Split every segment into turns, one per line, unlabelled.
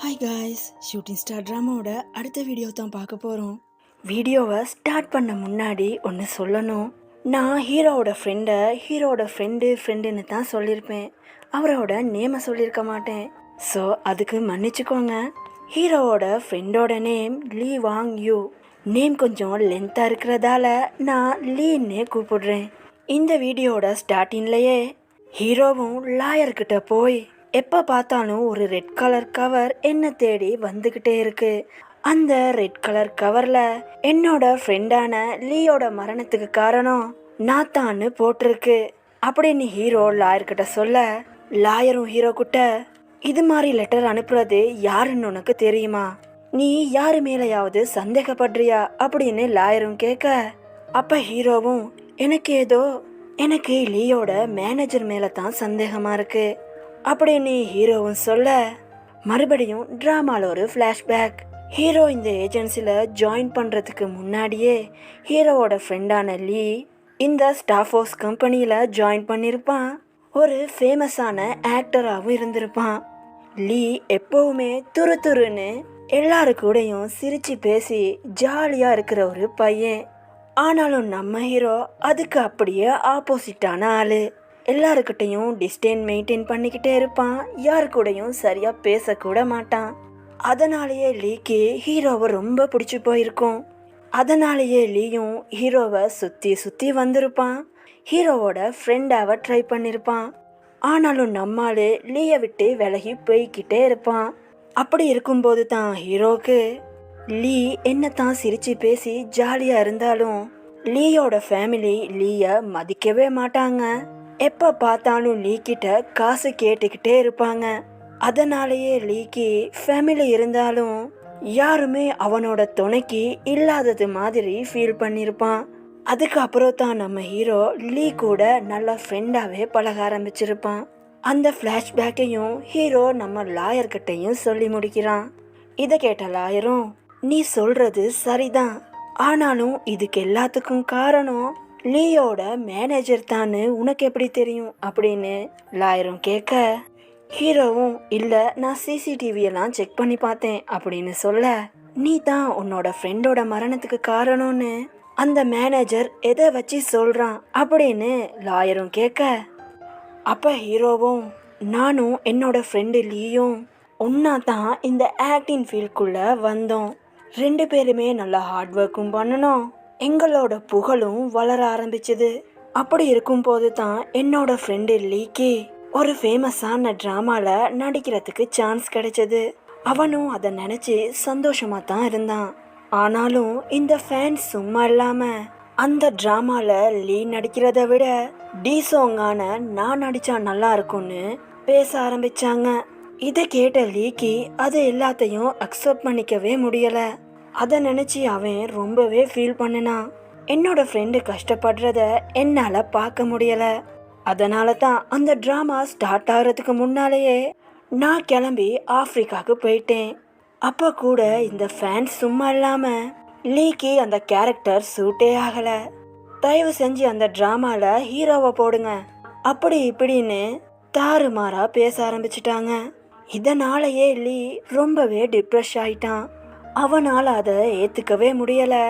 Hi guys, shooting star ட்ராமாவோட அடுத்த video தான் பார்க்க போகிறோம். வீடியோவை ஸ்டார்ட் பண்ண முன்னாடி ஒன்று சொல்லணும். நான் ஹீரோவோட ஃப்ரெண்டுன்னு தான் சொல்லியிருப்பேன். அவரோட நேமை சொல்லியிருக்க மாட்டேன். ஸோ அதுக்கு மன்னிச்சுக்கோங்க. ஹீரோவோட ஃப்ரெண்டோட name Lee Wang Yu. Name கொஞ்சம் லென்த்தாக இருக்கிறதால நான் லீன்னு கூப்பிடுறேன். இந்த வீடியோட ஸ்டார்டிங்லேயே ஹீரோவும் லாயர்கிட்ட போய் எப்போ பார்த்தாலும் ஒரு ரெட் கலர் கவர் என்ன தேடி வந்துக்கிட்டே இருக்கு. அந்த ரெட் கலர் கவரில் என்னோட ஃப்ரெண்டான லீயோட மரணத்துக்கு காரணம் நாத்தான்னு போட்டிருக்கு அப்படின்னு ஹீரோ லாயர்கிட்ட சொல்ல, லாயரும் ஹீரோ கிட்ட இது மாதிரி லெட்டர் அனுப்புறது யாருன்னு உனக்கு தெரியுமா, நீ யாரு மேலேயாவது சந்தேகப்படுறியா அப்படின்னு லாயரும் கேட்க, அப்போ ஹீரோவும் எனக்கு லீயோட மேனேஜர் மேலே தான் சந்தேகமாக இருக்கு அப்படின்னு ஹீரோவும் சொல்ல, மறுபடியும் ட்ராமாவில் ஒரு ஃப்ளாஷ்பேக். ஹீரோ இந்த ஏஜென்சியில் ஜாயின் பண்ணுறதுக்கு முன்னாடியே ஹீரோவோட ஃப்ரெண்டான லீ இந்த ஸ்டாஃபோஸ் கம்பெனியில் ஜாயின் பண்ணியிருப்பான். ஒரு ஃபேமஸான ஆக்டராகவும் இருந்திருப்பான். லீ எப்போவுமே துருன்னு எல்லாரு கூடயும் சிரித்து பேசி ஜாலியாக இருக்கிற ஒரு பையன். ஆனாலும் நம்ம ஹீரோ அதுக்கு அப்படியே ஆப்போசிட்டான ஆள். எல்லாருக்கிட்டையும் டிஸ்டன்ஸ் மெயின்டைன் பண்ணிக்கிட்டே இருப்பான். யாரு கூடயும் சரியாக பேசக்கூட மாட்டான். அதனாலேயே லீக்கு ஹீரோவை ரொம்ப பிடிச்சி போயிருக்கும். அதனாலேயே லீயும் ஹீரோவை சுற்றி வந்திருப்பான். ஹீரோவோட ஃப்ரெண்டாவை ட்ரை பண்ணியிருப்பான். ஆனாலும் நம்மால் லீயை விட்டு விலகி போய்கிட்டே இருப்பான். அப்படி இருக்கும்போது தான் ஹீரோவுக்கு லீ என்னத்தான் சிரித்து பேசி ஜாலியாக இருந்தாலும் லீயோட ஃபேமிலி லீயை மதிக்கவே மாட்டாங்க. எப்போ பார்த்தாலும் லீ கிட்ட காசு கேட்டுக்கிட்டே இருப்பாங்க. அதனாலேயே லீக்கு ஃபேமிலி இருந்தாலும் யாருமே அவனோட துணைக்கு இல்லாதது மாதிரி ஃபீல் பண்ணியிருப்பான். அதுக்கப்புறம் தான் நம்ம ஹீரோ லீ கூட நல்ல ஃப்ரெண்டாகவே பழக ஆரம்பிச்சிருப்பான். அந்த ஃப்ளாஷ்பேக்கையும் ஹீரோ நம்ம லாயர்கிட்டையும் சொல்லி முடிக்கிறான். இதை கேட்ட லாயரும், நீ சொல்றது சரிதான், ஆனாலும் இதுக்கு எல்லாத்துக்கும் காரணம் லீயோட மேனேஜர் தான்னு உனக்கு எப்படி தெரியும் அப்படின்னு லாயரும் கேட்க, ஹீரோவும் இல்லை நான் சிசிடிவியெல்லாம் செக் பண்ணி பார்த்தேன் அப்படின்னு சொல்ல, நீ தான் உன்னோட ஃப்ரெண்டோட மரணத்துக்கு காரணம்னு அந்த மேனேஜர் எதை வச்சு சொல்கிறான் அப்படின்னு லாயரும் கேட்க, அப்போ ஹீரோவும் நானும் என்னோட ஃப்ரெண்டு லீயும் ஒன்றா தான் இந்த ஆக்டிங் ஃபீல்டுக்குள்ளே வந்தோம். 2 பேருமே நல்லா ஹார்ட் ஒர்க்கும் பண்ணணும். எங்களோட புகழும் வளர ஆரம்பிச்சது. அப்படி இருக்கும்போது தான் என்னோட ஃப்ரெண்டு லீக்கு ஒரு ஃபேமஸான ட்ராமாவில் நடிக்கிறதுக்கு சான்ஸ் கிடைச்சது. அவனும் அதை நினச்சி சந்தோஷமாக தான் இருந்தான். ஆனாலும் இந்த ஃபேன்ஸ் சும்மா இல்லாமல் அந்த ட்ராமாவில் லீ நடிக்கிறத விட டீசோங்கான நான் நடித்தா நல்லா இருக்கும்னு பேச ஆரம்பித்தாங்க. இதை கேட்ட லீக்கு அது எல்லாத்தையும் அக்செப்ட் பண்ணிக்கவே முடியலை. அதை நினச்சி அவன் ரொம்பவே ஃபீல் பண்ணினான். என்னோட ஃப்ரெண்டு கஷ்டப்படுறத என்னால் பார்க்க முடியலை. அதனால தான் அந்த ட்ராமா ஸ்டார்ட் ஆகிறதுக்கு முன்னாலேயே நான் கிளம்பி ஆஃப்ரிக்காவுக்கு போயிட்டேன். அப்போ கூட இந்த ஃபேன்ஸ் சும்மா இல்லாமல் லீக்கு அந்த கேரக்டர் சூட்டே ஆகலை, தயவு செஞ்சு அந்த ட்ராமாவில் ஹீரோவை போடுங்க அப்படி இப்படின்னு தாறுமாறாக பேச ஆரம்பிச்சிட்டாங்க. இதனாலேயே லீ ரொம்பவே டிப்ரெஸ் ஆயிட்டான். அவனால் அதை ஏற்றுக்கவே முடியலை.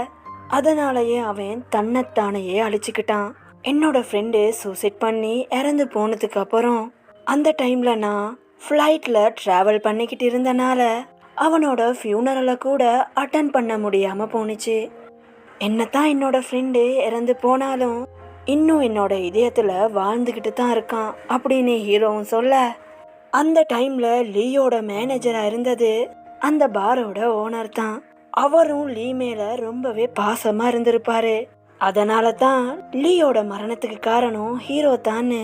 அதனாலேயே அவன் தன்னைத்தானையே அழிச்சுக்கிட்டான். என்னோட ஃப்ரெண்டு சூசைட் பண்ணி இறந்து போனதுக்கு அப்புறம் அந்த டைமில் நான் ஃப்ளைட்டில் ட்ராவல் பண்ணிக்கிட்டு இருந்தனால அவனோட ஃபியூனரலை கூட அட்டன் பண்ண முடியாமல் போணுச்சு. என்னத்தான் என்னோட ஃப்ரெண்டு இறந்து போனாலும் இன்னும் என்னோட இதயத்தில் வாழ்ந்துக்கிட்டு தான் இருக்கான் அப்படின்னு ஹீரோவும் சொல்ல, அந்த டைமில் லீயோட மேனேஜராக இருந்தது அந்த பாரோட ஓனர் தான். அவரும் லீ மேலே ரொம்பவே பாசமாக இருந்திருப்பாரு. அதனால தான் லீயோட மரணத்துக்கு காரணம் ஹீரோ தான்னு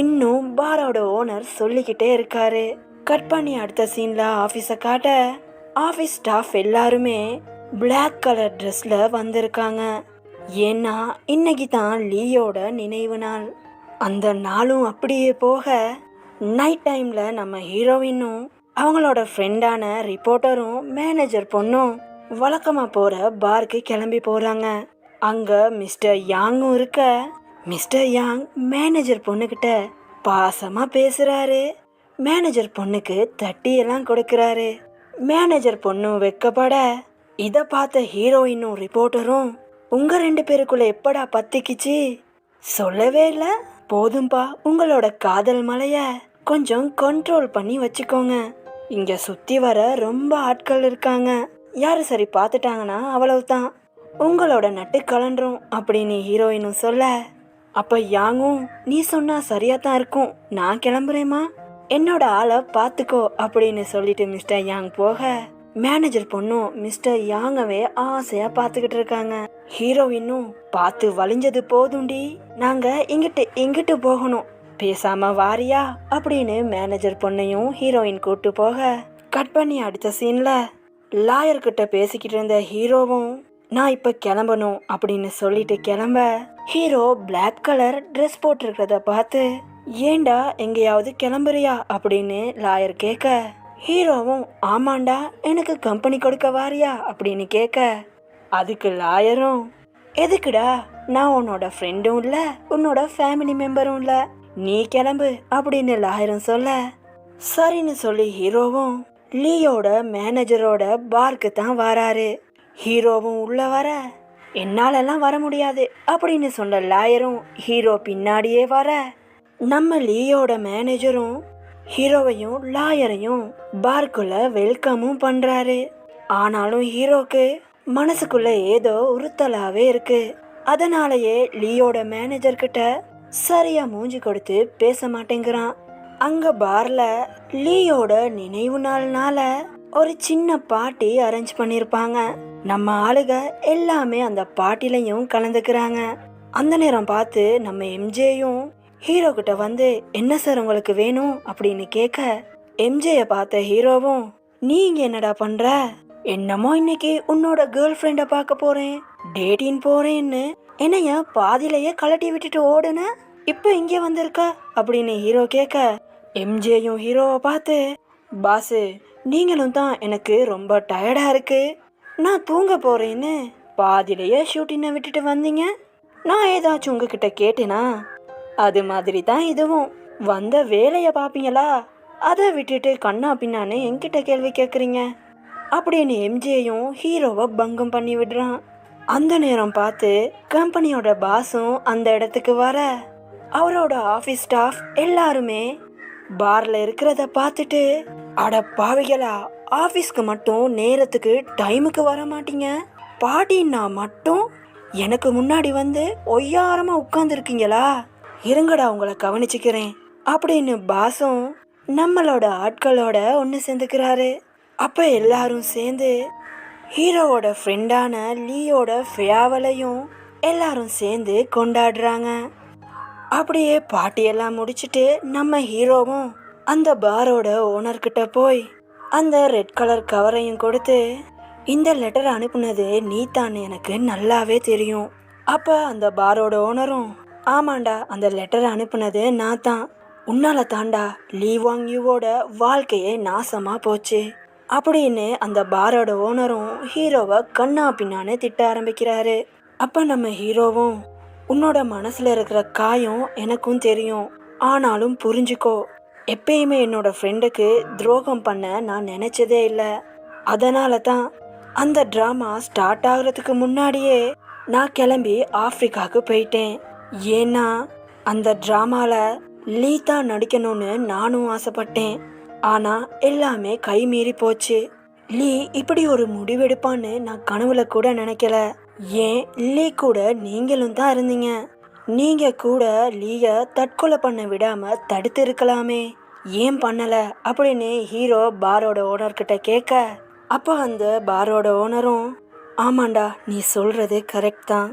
இன்னும் பாரோட ஓனர் சொல்லிக்கிட்டே இருக்காரு. கட் பண்ணி அடுத்த சீனில் ஆஃபீஸை காட்ட ஆஃபீஸ் ஸ்டாஃப் எல்லாருமே பிளாக் கலர் ட்ரெஸ்ஸில் வந்திருக்காங்க. ஏன்னா இன்னைக்கு தான் லீயோட நினைவு நாள். அந்த நாளும் அப்படியே போக நைட் டைமில் நம்ம ஹீரோயினும் அவங்களோட ஃப்ரெண்டான ரிப்போர்ட்டரும் மேனேஜர் பொண்ணும் வழக்கமாக போகிற பார்க்கு கிளம்பி போகிறாங்க. அங்கே மிஸ்டர் யாங்கும் இருக்க, மிஸ்டர் யாங் மேனேஜர் பொண்ணுக்கிட்ட பாசமாக பேசுகிறாரு. மேனேஜர் பொண்ணுக்கு தட்டியெல்லாம் கொடுக்குறாரு. மேனேஜர் பொண்ணும் வெக்கப்பட இத பார்த்த ஹீரோயினும் ரிப்போர்ட்டரும் உங்க 2 பேருக்குள்ள எப்படா பத்திக்கிச்சு சொல்லவே இல்ல. போதும்பா, உங்களோட காதல் மலைய கொஞ்சம் கண்ட்ரோல் பண்ணி வச்சுக்கோங்க. இங்க சுத்தி வர ரொம்ப ஆட்கள் இருக்காங்க. யாரு சரி பார்த்துட்டாங்கன்னா அவ்வளவுதான், உங்களோட நட்டு கலண்டுரும் அப்படின்னு ஹீரோயினும் சொல்ல, அப்ப யாங்கும் நீ சொன்னா சரியா தான் இருக்கும், நான் கிளம்புறேம்மா, என்னோட ஆளை பார்த்துக்கோ அப்படின்னு சொல்லிட்டு மிஸ்டர் யாங் போக மேனேஜர் பொண்ணும் மிஸ்டர் யாங்கவே ஆசையா பார்த்துக்கிட்டு இருக்காங்க. ஹீரோயினும் பார்த்து வலிஞ்சது போதுண்டி, நாங்க இங்கிட்டு போகணும், பேசாம வாரியா அப்படின்னு மேனேஜர் பொண்ணையும் ஹீரோயின் கூட்டு போக கட் பண்ணி அடுத்த சீன்ல லாயர் கிட்ட பேசிக்கிட்டு இருந்த ஹீரோவும் நான் இப்ப கிளம்பணும் அப்படின்னு சொல்லிட்டு கிளம்ப ஹீரோ பிளாக் கலர் ட்ரெஸ் போட்டிருக்கிறத பார்த்து ஏண்டா எங்கேயாவது கிளம்புறியா அப்படின்னு லாயர் கேட்க ஹீரோவும் ஆமாண்டா எனக்கு கம்பெனி கொடுக்க வாரியா அப்படின்னு கேட்க அதுக்கு லாயரும் எதுக்குடா, நான் உன்னோட ஃப்ரெண்டும் இல்ல உன்னோட ஃபேமிலி மெம்பரும் இல்ல, நீ கிளம்பு அப்படின்னு லாயரும் சொல்ல சரின்னு சொல்லி ஹீரோவும் லீயோட மேனேஜரோட பார்க்கு தான் வராரு. ஹீரோவும் உள்ள வர என்னாலெல்லாம் வர முடியாது அப்படின்னு சொன்ன லாயரும் ஹீரோ பின்னாடியே வர நம்ம லீயோட மேனேஜரும் ஹீரோவையும் லாயரையும் பார்க்குள்ள வெல்கமும் பண்றாரு. ஆனாலும் ஹீரோக்கு மனசுக்குள்ள ஏதோ உறுத்தலாவே இருக்கு. அதனாலயே லீயோட மேனேஜர் கிட்ட சரியா மூஞ்சி கொடுத்து பேச மாட்டேங்கிறான். அங்க பார்ல லீயோட நினைவு நாள்னால ஒரு சின்ன பார்ட்டி அரேஞ்ச் பண்ணிருப்பாங்க. நம்ம ஆளுக எல்லாமே அந்த பார்ட்டிலையும் கலந்துக்கிறாங்க. அந்த நேரம் பார்த்து நம்ம எம்ஜேயும் ஹீரோ கிட்ட வந்து என்ன சார் உங்களுக்கு வேணும் அப்படின்னு கேட்க எம்ஜேய பார்த்த ஹீரோவும் நீ இங்க என்னடா பண்ற, என்னமோ இன்னைக்கு உன்னோட கேர்ள் ஃப்ரெண்ட பார்க்க போறேன் டேட்டின் போறேன்னு என்னைய பாதியிலேயே கலட்டி விட்டுட்டு ஓடுன, இப்ப இங்க வந்திருக்க அப்படின்னு ஹீரோ கேட்க எம்ஜேயும் ஹீரோவை பார்த்து பாசு நீங்களும் தான் எனக்கு ரொம்ப டயர்டா இருக்கு, நான் தூங்க போறேன்னு பாதியிலேயே ஷூட்டிங்கை விட்டுட்டு வந்தீங்க, நான் ஏதாச்சும் உங்ககிட்ட கேட்டேனா, அது மாதிரி தான் இதுவும், வந்த வேலையை பார்ப்பீங்களா, அதை விட்டுட்டு கண்ணா பின்னான்னு என்கிட்ட கேள்வி கேட்குறீங்க அப்படின்னு எம்ஜேயும் ஹீரோவை பங்கம் பண்ணி விடுறான். அந்த நேரம் பார்த்து கம்பெனியோட பாஸும் அந்த இடத்துக்கு வர அவரோட ஆஃபீஸ் ஸ்டாஃப் எல்லாருமே பார்ல இருக்கிறத பார்த்துட்டு அட பாவிகளா, ஆஃபீஸ்க்கு மட்டும் நேரத்துக்கு டைமுக்கு வர மாட்டீங்க, பாட்டின்னா மட்டும் எனக்கு முன்னாடி வந்து ஒய்யாரமா உட்கார்ந்துருக்கீங்களா, இருங்கடா உங்களை கவனிச்சுக்கிறேன் அப்படின்னு பாஸும் நம்மளோட ஆட்களோட ஒன்று சேர்ந்துக்கிறாரு. அப்ப எல்லாரும் சேர்ந்து ஹீரோவோட ஃப்ரெண்டான லீயோட ஃபேவலையும் எல்லாரும் சேர்ந்து கொண்டாடுறாங்க. அப்படியே பாட்டியெல்லாம் முடிச்சுட்டு நம்ம ஹீரோவும் அந்த பாரோட ஓனர்கிட்ட போய் அந்த ரெட் கலர் கவரையும் கொடுத்து இந்த லெட்டர் அனுப்புனது நீ தான் எனக்கு நல்லாவே தெரியும். அப்ப அந்த பாரோட ஓனரும் ஆமாண்டா அந்த லெட்டர் அனுப்புனது நான் தான், உன்னால தாண்டா லீ வாங் யூவோட வாழ்க்கையே நாசமா போச்சு அப்படின்னு அந்த பாரோட ஓனரும் ஹீரோவை கண்ணா பின்னான்னு திட்ட ஆரம்பிக்கிறாரு. அப்ப நம்ம ஹீரோவும் உன்னோட மனசுல இருக்கிற காயம் எனக்கும் தெரியும், ஆனாலும் புரிஞ்சுக்கோ, எப்பயுமே என்னோட ஃப்ரெண்டுக்கு துரோகம் பண்ண நான் நினைச்சதே இல்லை, அதனால தான் அந்த ட்ராமா ஸ்டார்ட் ஆகுறதுக்கு முன்னாடியே நான் கிளம்பி ஆப்பிரிக்காவுக்கு போயிட்டேன். ஏன்னா அந்த ட்ராமால லீதா நடிக்கணும்னு நானும் ஆசைப்பட்டேன், ஆனா எல்லாமே கை மீறி போச்சு. லீ இப்படி ஒரு முடிவெடுப்பான்னு நான் கனவுல கூட நினைக்கல. ஏன் லீ கூட நீங்களும் தான் இருந்தீங்க, நீங்க கூட லீய தற்கொலை பண்ண விடாம தடுத்து இருக்கலாமே, ஏன் பண்ணல அப்படின்னு ஹீரோ பாரோட ஓனர் கிட்ட கேட்க அப்ப அந்த பாரோட ஓனரும் ஆமாண்டா நீ சொல்றது கரெக்ட் தான்,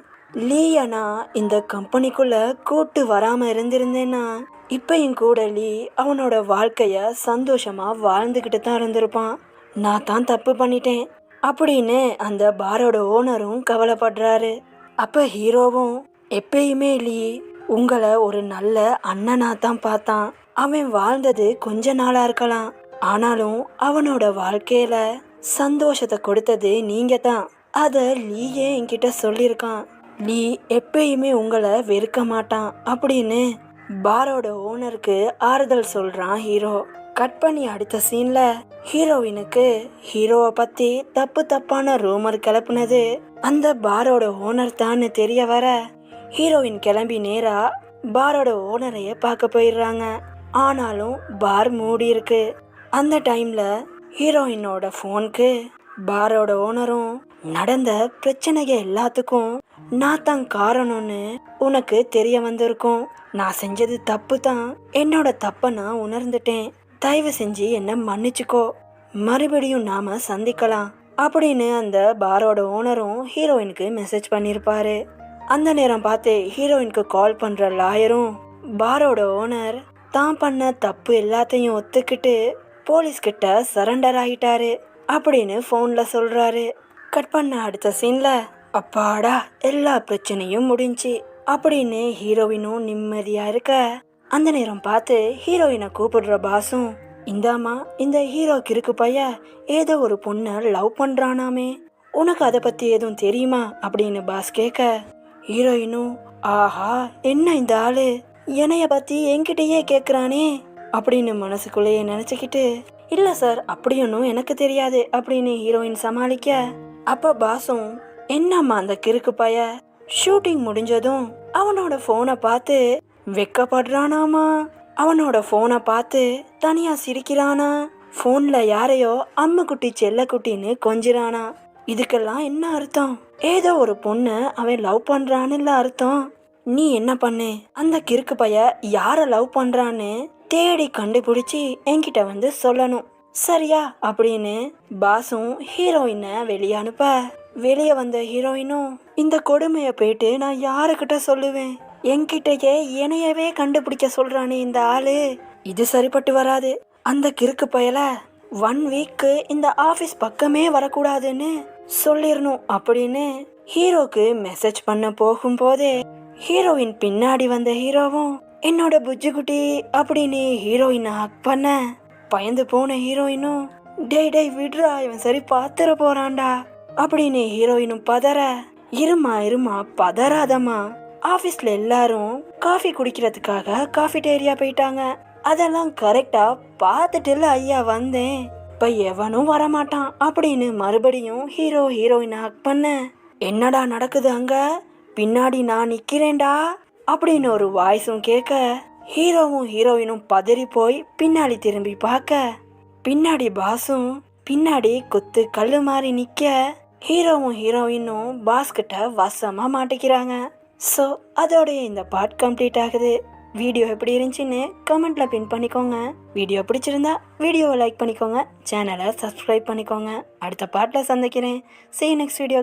லீயனா இந்த கம்பெனிக்குள்ள கூட்டு வராம இருந்திருந்தேன்னா இப்பயும் கூட லீ அவனோட வாழ்க்கைய சந்தோஷமா வாழ்ந்துகிட்டு தான் இருந்திருப்பான், நான் தான் தப்பு பண்ணிட்டேன் அப்படின்னு அந்த பாரோட ஓனரும் கவலைப்படுறாரு. அப்ப ஹீரோவும் எப்பயுமே லீ உங்களை ஒரு நல்ல அண்ணனா தான் பார்த்தான், அவன் வாழ்ந்தது கொஞ்ச நாளா இருக்கலாம், ஆனாலும் அவனோட வாழ்க்கையில சந்தோஷத்தை கொடுத்தது நீங்க தான், அத லீயே என்கிட்ட சொல்லியிருக்கான், லீ எப்பயுமே உங்களை வெறுக்க மாட்டான் அப்படின்னு பாரோட ஓனருக்கு ஆறுதல் சொல்றான் ஹீரோ. கட் பண்ணி அடுத்த சீன்ல ஹீரோயினுக்கு ஹீரோவை பத்தி தப்பான ரூமர் கிளப்புனது அந்த பாரோட ஓனர் தான் தெரிய வர ஹீரோயின் கிளம்பி நேரா பாரோட ஓனரைய பார்க்க போயிடுறாங்க. ஆனாலும் பார் மூடி இருக்கு. அந்த டைம்ல ஹீரோயினோட போனுக்கு பாரோட ஓனரும் நடந்த பிரச்சனைக எல்லாத்துக்கும் நான் தான் காரணம்னு உனக்கு தெரிய வந்திருக்கும். நான் செஞ்சது தப்பு தான், என்னோட தப்ப நான் உணர்ந்துட்டேன், தயவு செஞ்சு என்ன மன்னிச்சுக்கோ, மறுபடியும் நாம சந்திக்கலாம் அப்படின்னு அந்த பாரோட ஓனரும் ஹீரோயினுக்கு மெசேஜ் பண்ணிருப்பாரு. அந்த நேரம் பார்த்து ஹீரோயினுக்கு கால் பண்ற லாயரும் பாரோட ஓனர் தான் பண்ண தப்பு எல்லாத்தையும் ஒத்துக்கிட்டு போலீஸ் கிட்ட சரண்டர் ஆகிட்டாரு அப்படின்னு போன்ல சொல்றாரு. கட் பண்ண அடுத்த சீன்ல அப்பாடா எல்லா பிரச்சனையும் முடிஞ்சு அப்படின்னு ஹீரோயினும் நிம்மதியா இருக்க அந்த நேரம் பார்த்து ஹீரோயினை கூப்பிடுற பாசும், இந்தாமா இந்த ஹீரோ கிறுக்கு பைய ஏதோ ஒரு பொண்ணை லவ் பண்றானாமே, உனக்கு அதை பத்தி எதுவும் தெரியுமா அப்படின்னு பாஸ் கேட்க ஹீரோயினும் ஆஹா என்ன இந்த ஆளு என்னைய பத்தி என்கிட்டயே கேக்குறானே அப்படின்னு மனசுக்குள்ளேயே நினைச்சுக்கிட்டு இல்ல சார் அப்படி ஒன்றும் எனக்கு தெரியாது அப்படின்னு ஹீரோயின் சமாளிக்க அப்ப பாசும் என்னம்மா அந்த கிறுக்கு பைய ஷூட்டிங் முடிஞ்சதும் அவனோட போனை பார்த்து வெக்கப்படுறானாமா, அவனோட போனை பார்த்து தனியா சிரிக்கிறானா, போன்ல யாரையோ அம்முக்குட்டி செல்லக்குட்டின்னு கொஞ்சிறானா. இதுக்கெல்லாம் என்ன அர்த்தம்? ஏதோ ஒரு பொண்ணு அவன் லவ் பண்றான்னு அர்த்தம். நீ என்ன பண்ணு, அந்த கிறுக்கு பைய யார லவ் பண்றான்னு தேடி கண்டுபிடிச்சி என்கிட்ட வந்து சொல்லணும் சரியா அப்படின்னு பாசும் ஹீரோயினை வெளியே அனுப்ப வெளியே வந்த ஹீரோயினும் இந்த கொடுமைய போயிட்டு நான் யாருக்கிட்ட சொல்லுவேன், என்கிட்டயே என்னையவே கண்டுபிடிக்க சொல்றானே இந்த ஆளு, இது சரிப்பட்டு வராது, அந்த கிறுக்கு பயல 1 வீக்கு இந்த ஆபீஸ் பக்கமே வரக்கூடாதுன்னு சொல்லிடணும் அப்படின்னு ஹீரோக்கு மெசேஜ் பண்ண போகும்போதே ஹீரோயின் பின்னாடி வந்த ஹீரோவும் என்னோட புஜ்ஜுக்குட்டி அப்படின்னு ஹீரோயினை ஹக் பண்ண பயந்து போன ஹீரோயினும் டேய் விடுறா இவன் சரி பாத்துற போறான்டா அப்படின்னு ஹீரோயினும் பதற இருமா பதறாதம்மா, ஆபீஸ்ல எல்லாரும் காஃபி குடிக்கிறதுக்காக காஃபிடேரியா போயிட்டாங்க, அதெல்லாம் கரெக்டா பார்த்துட்டு ஐயா வந்தேன், இப்ப எவனும் வரமாட்டான் அப்படின்னு மறுபடியும் ஹீரோயினை ஹக் பண்ண என்னடா நடக்குது அங்க, பின்னாடி நான் நிக்கிறேன்டா அப்படின்னு ஒரு வாய்ஸும் கேட்க ஹீரோவும் ஹீரோயினும் பதறி போய் பின்னாடி திரும்பி பார்க்க பின்னாடி பாசும் பின்னாடி குத்து கல்லு மாதிரி நிக்க ஹீரோவும் ஹீரோயினும் பாஸ் கிட்ட வசமா மாட்டிக்கிறாங்க. ஸோ அதோடைய இந்த பார்ட் கம்ப்ளீட் ஆகுது. வீடியோ எப்படி இருந்துச்சுன்னு கமெண்ட்ல பின் பண்ணிக்கோங்க. வீடியோ பிடிச்சிருந்தா வீடியோவை லைக் பண்ணிக்கோங்க, சேனலை சப்ஸ்கிரைப் பண்ணிக்கோங்க. அடுத்த பார்ட்ல சந்திக்கிறேன். See you next video.